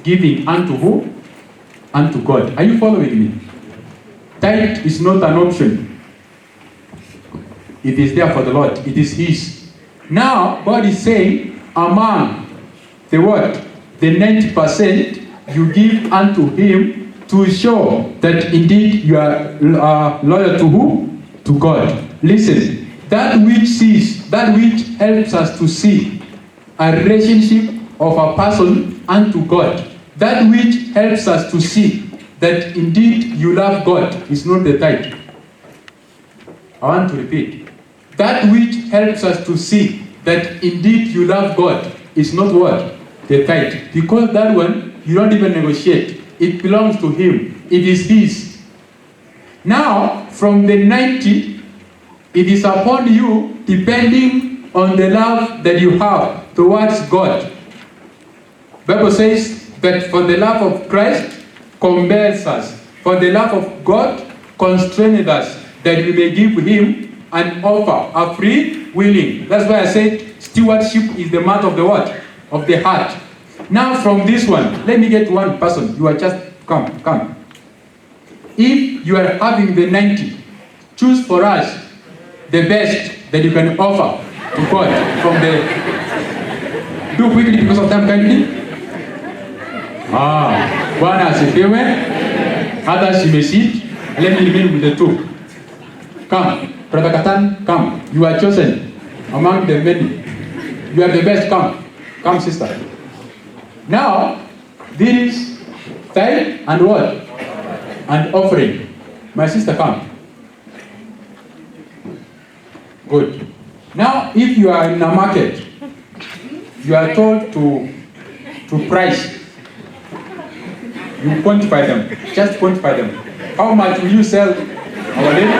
Giving unto who? Unto God. Are you following me? Tithe is not an option. It is there for the Lord. It is His. Now, God is saying, among the what? The 90% you give unto Him to show that indeed you are loyal to who? To God. Listen, that which sees, that which helps us to see a relationship of a person unto God, that which helps us to see that indeed you love God is not the tithe. I want to repeat. That which helps us to see that indeed you love God is not what? The tithe. Because that one, you don't even negotiate. It belongs to Him. It is His. Now, from the 90, it is upon you, depending on the love that you have towards God. Bible says that for the love of Christ compels us, for the love of God constrains us, that we may give Him an offer, a free willing. That's why I said stewardship is the matter of the what? Of the heart. Now from this one, let me get one person. You are just, come. If you are having the 90, choose for us the best that you can offer to God from the... Do quickly because of time, kindly. Bwana asifiwe. Others you may sit. Let me remain with the two. Come, Brother Katan, come. You are chosen among the many. You are the best. Come, sister. Now, this is tithe and what? And offering. My sister, come. Good. Now, if you are in a market, you are told to price. You quantify them. Just quantify them. How much will you sell our lady?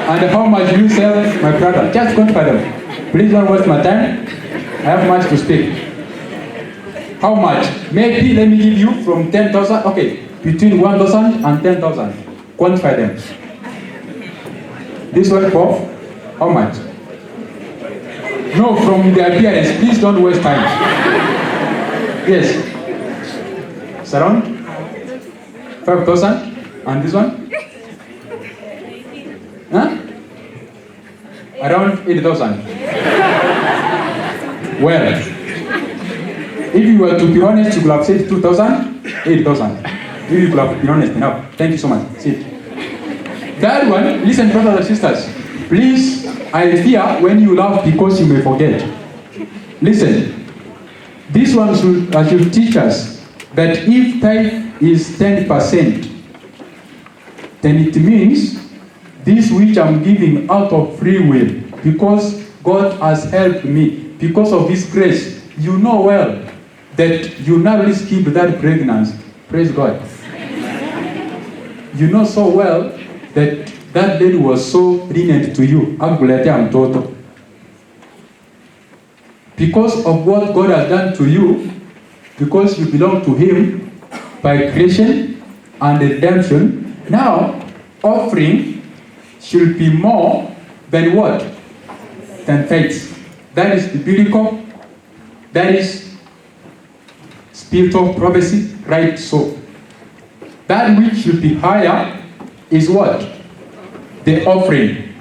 And how much will you sell my brother? Just quantify them. Please don't waste my time. I have much to speak. How much? Maybe let me give you from 10,000. Okay, between 1,000 and 10,000. Quantify them. This one for how much? No, from the appearance. Please don't waste time. Yes. It's around 5,000. And this one? Huh? Around 8,000. Well, if you were to be honest, you could have said 2,000, 8,000. If you could have been honest enough. Thank you so much. Sit. That one, listen, brothers and sisters. Please, I fear when you laugh because you may forget. Listen, this one should teach us that if tithe is 10%, then it means this which I'm giving out of free will, because God has helped me, because of His grace, you know well that you narrowly skip that pregnancy. Praise God. You know so well that that lady was so lenient to you. Because of what God has done to you, because you belong to Him by creation and redemption, now offering should be more than what? Than tithes. That is biblical. That is spiritual prophecy, right? So that which should be higher is what? The offering.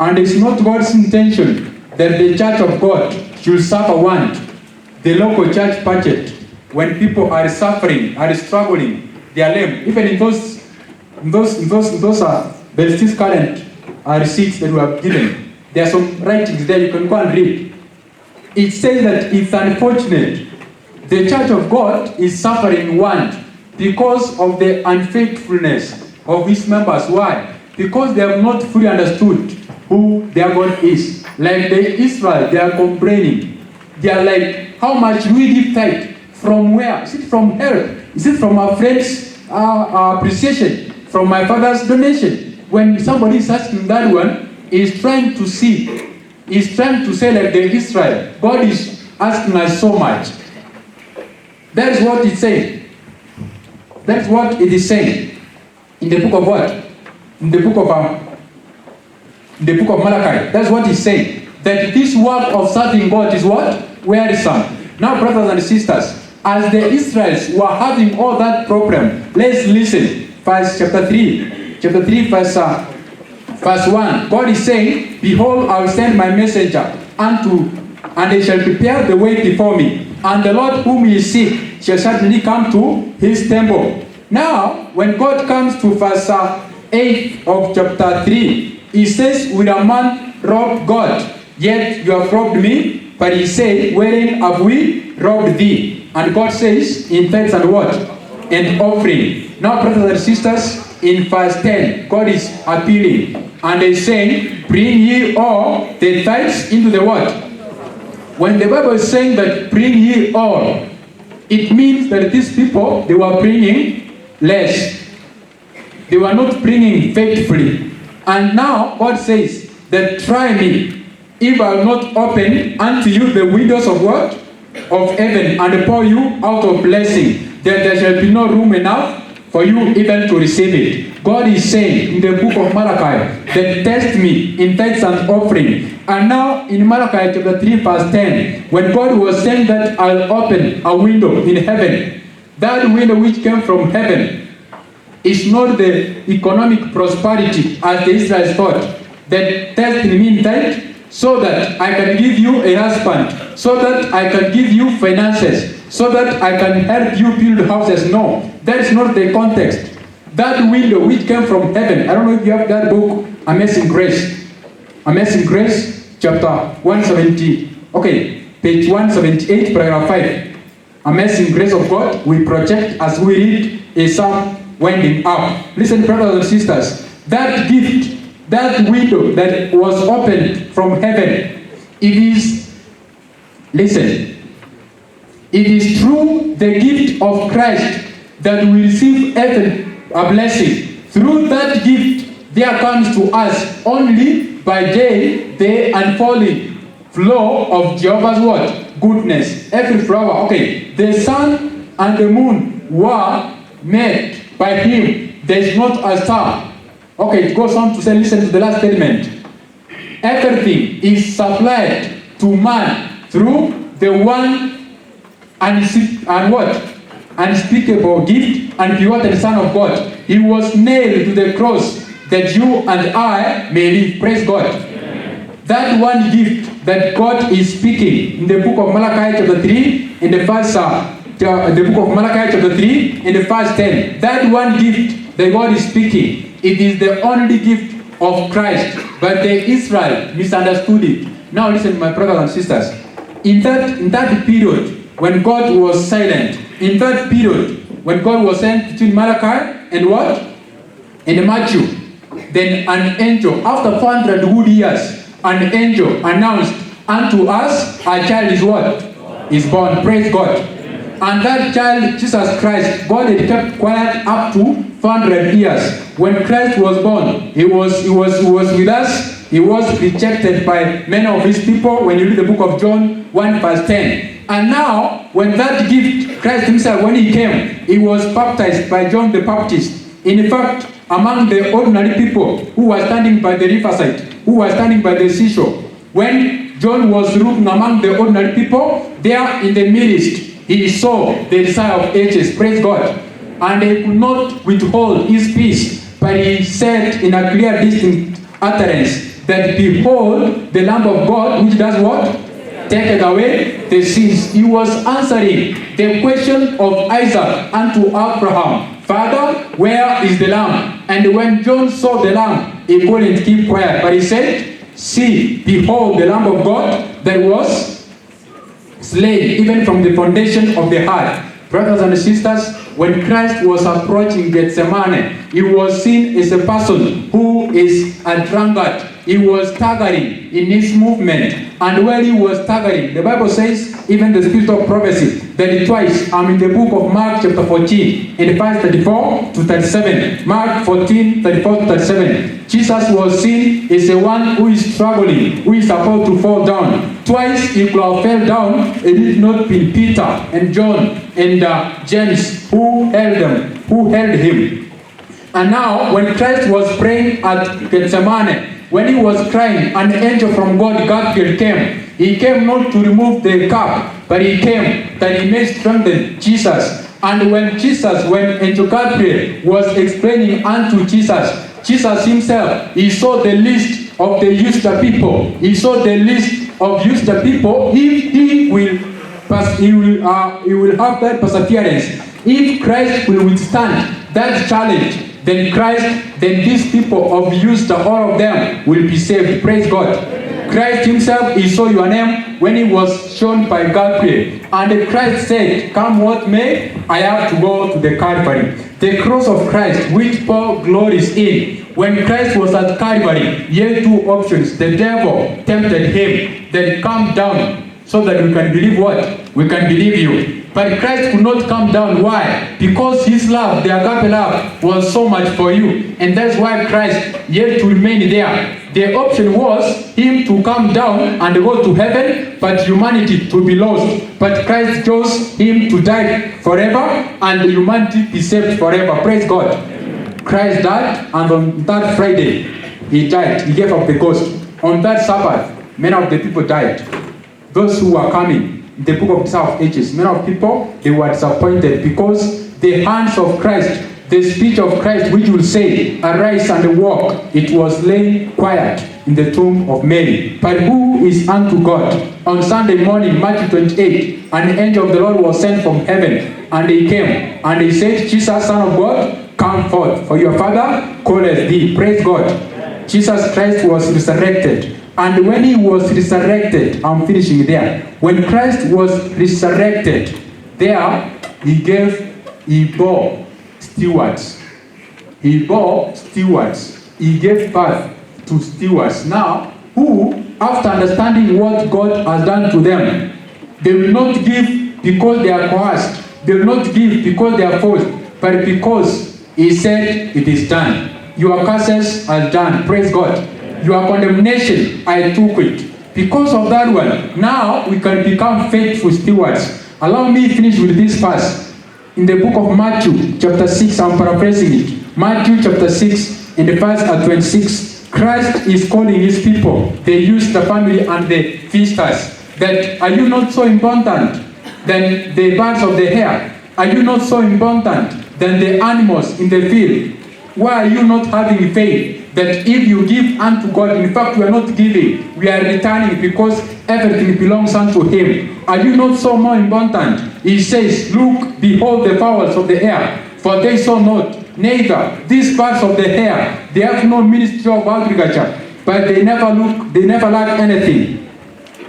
And it's not God's intention that the church of God should suffer want. The local church budget, when people are suffering, are struggling, they are lame. Even in those there's this current receipts that we have given. There are some writings there you can go and read. It says that it's unfortunate the church of God is suffering want because of the unfaithfulness of its members. Why? Because they have not fully understood who their God is. Like the Israel, they are complaining. They are like, how much do we give tithe? From where? Is it from help? Is it from our friends' appreciation? From my father's donation? When somebody is asking that one, is trying to see, is trying to say like the Israel, God is asking us so much. That's what it's saying. That's what it is saying. In the book of what? In the book of Malachi. That's what it's saying. That this work of serving God is what? Wearisome. Now, brothers and sisters, as the Israelites were having all that problem, let's listen. Verse chapter 3, verse 1. God is saying, behold, I will send my messenger and they shall prepare the way before me. And the Lord whom ye seek shall certainly come to his temple. Now, when God comes to verse 8 of chapter 3, he says, will a man rob God? Yet you have robbed me. But he said, wherein have we robbed thee? And God says, in tithes and what? And offering. Now, brothers and sisters, in verse 10, God is appealing. And he's saying, bring ye all the tithes into the what? When the Bible is saying that bring ye all, it means that these people, they were bringing less. They were not bringing faithfully. And now God says that try me, if I will not open unto you the windows of what? Of heaven, and pour you out of blessing, that there shall be no room enough for you even to receive it. God is saying in the book of Malachi that test me in tithes and offering. And now in Malachi chapter 3 verse 10, when God was saying that I'll open a window in heaven, that window which came from heaven is not the economic prosperity as the Israelites thought, that test me in tithe so that I can give you a husband, so that I can give you finances, so that I can help you build houses. No, that is not the context. That window which came from heaven, I don't know if you have that book, Amazing Grace. Amazing Grace, chapter 170, page 178, paragraph 5. Amazing Grace of God, we project as we read a psalm winding up. Listen, brothers and sisters, that gift, that window that was opened from heaven, it is, listen, it is through the gift of Christ that we receive heaven, a blessing. Through that gift, there comes to us only by day the unfolding flow of Jehovah's what? Goodness. Every flower, the sun and the moon were made by him. There is not a star. It goes on to say, listen to the last statement. Everything is supplied to man through the one unspeakable gift and begotten Son of God. He was nailed to the cross that you and I may live. Praise God. Amen. That one gift that God is speaking in the book of Malachi chapter 3 in the verse the book of Malachi chapter 3 in the verse 10. That one gift that God is speaking, it is the only gift of Christ, but the Israel misunderstood it. Now listen, my brothers and sisters. In that period when God was silent, in that period when God was sent between Malachi and what? And Matthew, then an angel, after 400 good years, an angel announced unto us, a child is what? Is born. Praise God. And that child, Jesus Christ, God had kept quiet up to 400 years. When Christ was born, he was with us. He was rejected by many of his people. When you read the book of John 1 verse 10. And now, when that gift, Christ himself, when he came, he was baptized by John the Baptist. In fact, among the ordinary people who were standing by the riverside, who were standing by the seashore, when John was looking among the ordinary people, there in the midst, he saw the Desire of Ages. Praise God. And he could not withhold his peace, but he said in a clear, distinct utterance that, behold, the Lamb of God, which does what? Taketh away the sins. He was answering the question of Isaac unto Abraham. Father, where is the lamb? And when John saw the lamb, he couldn't keep quiet, but he said, see, behold, the Lamb of God that was slain even from the foundation of the heart. Brothers and sisters, when Christ was approaching Gethsemane, he was seen as a person who is a drunkard. He was staggering in his movement. And when he was staggering, the Bible says, even the spirit of prophecy, that twice, in the book of Mark chapter 14, in verse 34 to 37. Mark 14, 34 to 37. Jesus was seen as the one who is struggling, who is about to fall down. Twice he could have fell down, and it did not be Peter and John and James who held him. And now, when Christ was praying at Gethsemane, when he was crying, an angel from God, Gabriel, came. He came not to remove the cup but he came that he may strengthen Jesus. And when angel Gabriel was explaining unto Jesus, Jesus himself, he saw the list of the used people. He saw the list of used people. If he will have that perseverance. If Christ will withstand that challenge, then these people of used, all of them will be saved. Praise God. Christ himself, he saw your name when he was shown by Gabriel. And Christ said, come what may, I have to go to the Calvary. The cross of Christ, which Paul glories in. When Christ was at Calvary, he had two options. The devil tempted him, then come down so that we can believe what? We can believe you. But Christ could not come down. Why? Because his love, the agape love, was so much for you. And that's why Christ yet to remain there. The option was him to come down and go to heaven, but humanity to be lost. But Christ chose him to die forever, and humanity be saved forever. Praise God. Christ died, and on that Friday, he died. He gave up the ghost. On that Sabbath, many of the people died. Those who were coming, the book of South Ages, many of people, they were disappointed because the hands of Christ, the speech of Christ, which will say, arise and walk, it was laying quiet in the tomb of Mary. But who is unto God? On Sunday morning, Matthew 28, an angel of the Lord was sent from heaven, and he came, and he said, Jesus, Son of God, come forth, for your Father calleth thee. Praise God. Jesus Christ was resurrected. And when he was resurrected, I'm finishing there. When Christ was resurrected, there he bore stewards. He bore stewards. He gave birth to stewards. Now, who, after understanding what God has done to them, they will not give because they are coerced. They will not give because they are forced, but because he said it is done. Your curses are done. Praise God. Your condemnation, I took it. Because of that one, now we can become faithful stewards. Allow me to finish with this verse. In the book of Matthew, chapter 6, I'm paraphrasing it. Matthew chapter 6, in the verse 26, Christ is calling his people, the youth, the family, and the feasters, that are you not so important than the birds of the air? Are you not so important than the animals in the field? Why are you not having faith that if you give unto God, in fact we are not giving, we are returning because everything belongs unto him? Are you not so more important? He says, look, behold the fowls of the air, for they sow not, neither these birds of the air, they have no ministry of agriculture, but they never lack anything.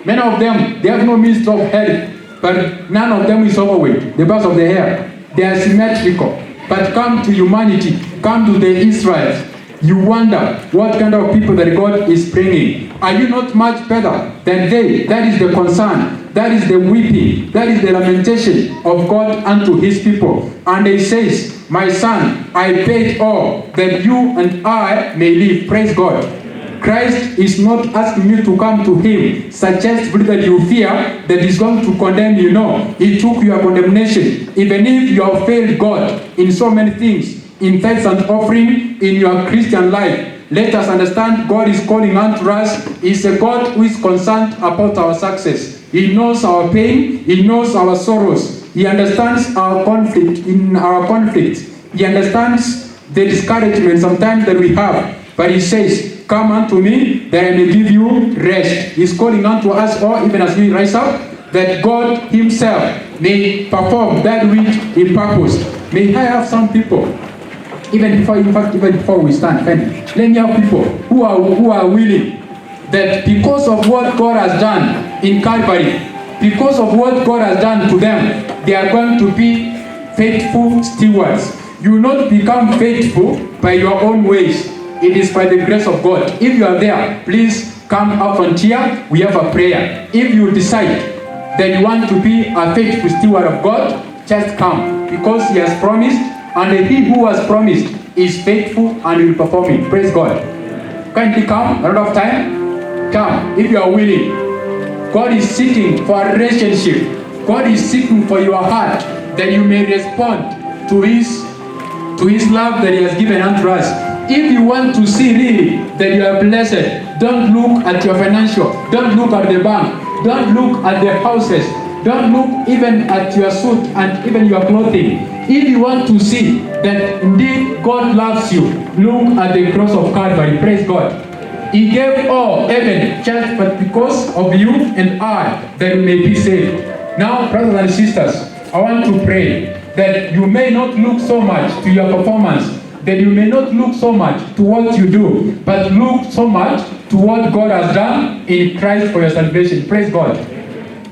Many of them, they have no ministry of health, but none of them is overweight. The birds of the air, they are symmetrical. But come to humanity, come to the Israelites, you wonder what kind of people that God is bringing. Are you not much better than they? That is the concern. That is the weeping. That is the lamentation of God unto his people. And he says, my son, I paid all that you and I may live. Praise God. Christ is not asking you to come to him, suggest that you fear that he's going to condemn you. No, he took your condemnation. Even if you have failed God in so many things, in tithes and offering, in your Christian life, let us understand God is calling unto us. He's a God who is concerned about our success. He knows our pain. He knows our sorrows. He understands our conflict in our conflicts. He understands the discouragement sometimes that we have. But he says, come unto me, that I may give you rest. He's calling unto us all, even as we rise up, that God himself may perform that which he purposed. May I have some people, even before we stand, let me have people who are willing, that because of what God has done in Calvary, because of what God has done to them, they are going to be faithful stewards. You will not become faithful by your own ways. It is by the grace of God. If you are there, please come up front here. We have a prayer. If you decide that you want to be a faithful steward of God, just come, because he has promised, and he who has promised is faithful and will perform it. Praise God. Kindly come, a lot of time. Come, if you are willing. God is seeking for a relationship. God is seeking for your heart, that you may respond to his love that he has given unto us. If you want to see really that you are blessed, don't look at your financial, don't look at the bank, don't look at the houses, Don't look even at your suit and even your clothing. If you want to see that indeed God loves you, look at the cross of Calvary. Praise God. He gave all heaven just but because of you and I, that we may be saved. Now, brothers and sisters, I want to pray that you may not look so much to your performance, that you may not look so much to what you do, but look so much to what God has done in Christ for your salvation. Praise God.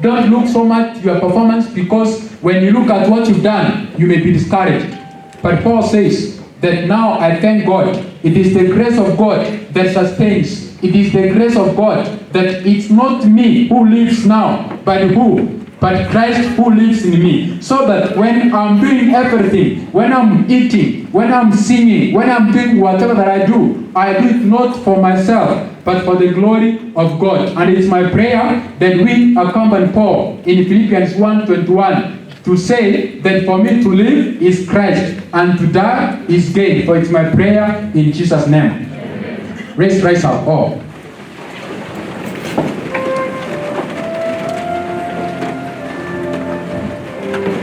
Don't look so much to your performance, because when you look at what you've done, you may be discouraged. But Paul says that now I thank God. It is the grace of God that sustains. It is the grace of God that it's not me who lives now, but who? But Christ who lives in me. So that when I'm doing everything, when I'm eating, when I'm singing, when I'm doing whatever that I do it not for myself, but for the glory of God. And it's my prayer that we accompany Paul in Philippians 1:21 to say that for me to live is Christ and to die is gain. For it's my prayer in Jesus' name. Amen. Let's rise up all.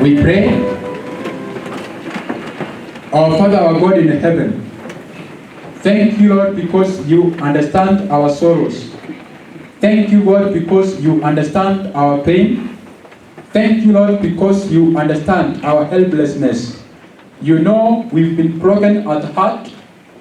We pray. Our Father, our God in heaven, thank you, Lord, because you understand our sorrows. Thank you, God, because you understand our pain. Thank you, Lord, because you understand our helplessness. You know we've been broken at heart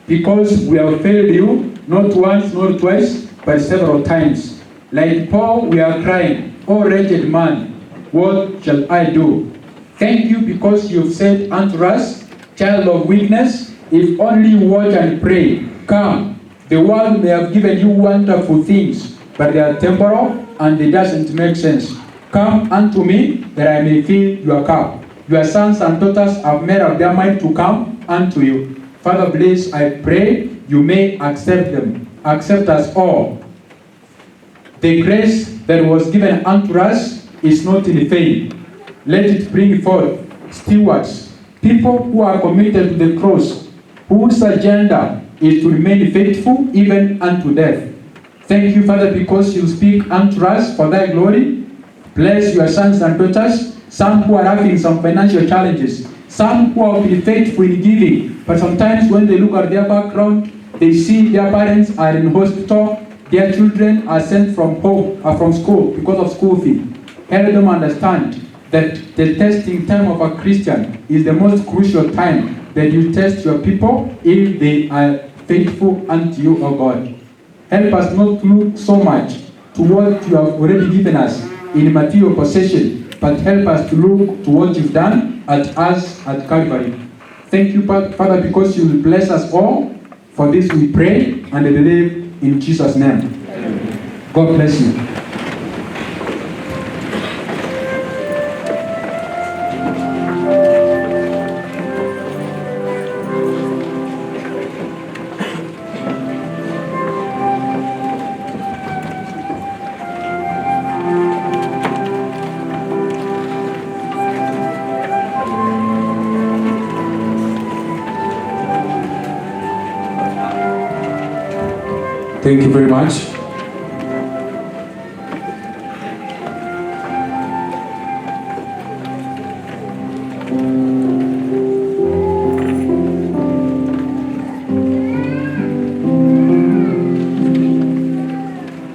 because we have failed you, not once, not twice, but several times. Like Paul, we are crying, "Oh wretched man, what shall I do?" Thank you because you've said unto us, "Child of weakness, if only you watch and pray, come. The world may have given you wonderful things, but they are temporal and it doesn't make sense. Come unto me, that I may fill your cup." Your sons and daughters have made up their mind to come unto you. Father, please, I pray you may accept them. Accept us all. The grace that was given unto us is not in vain. Let it bring forth stewards, people who are committed to the cross, whose agenda is to remain faithful even unto death. Thank you, Father, because you speak unto us for thy glory. Bless your sons and daughters, some who are having some financial challenges, some who have been faithful in giving, but sometimes when they look at their background, they see their parents are in hospital, their children are sent from home or from school because of school fee. Help them understand that the testing time of a Christian is the most crucial time that you test your people if they are faithful unto you, O God. Help us not to look so much to what you have already given us in material possession, but help us to look to what you've done at us at Calvary. Thank you, Father, because you will bless us all. For this we pray and believe in Jesus' name. Amen. God bless you. Thank you very much.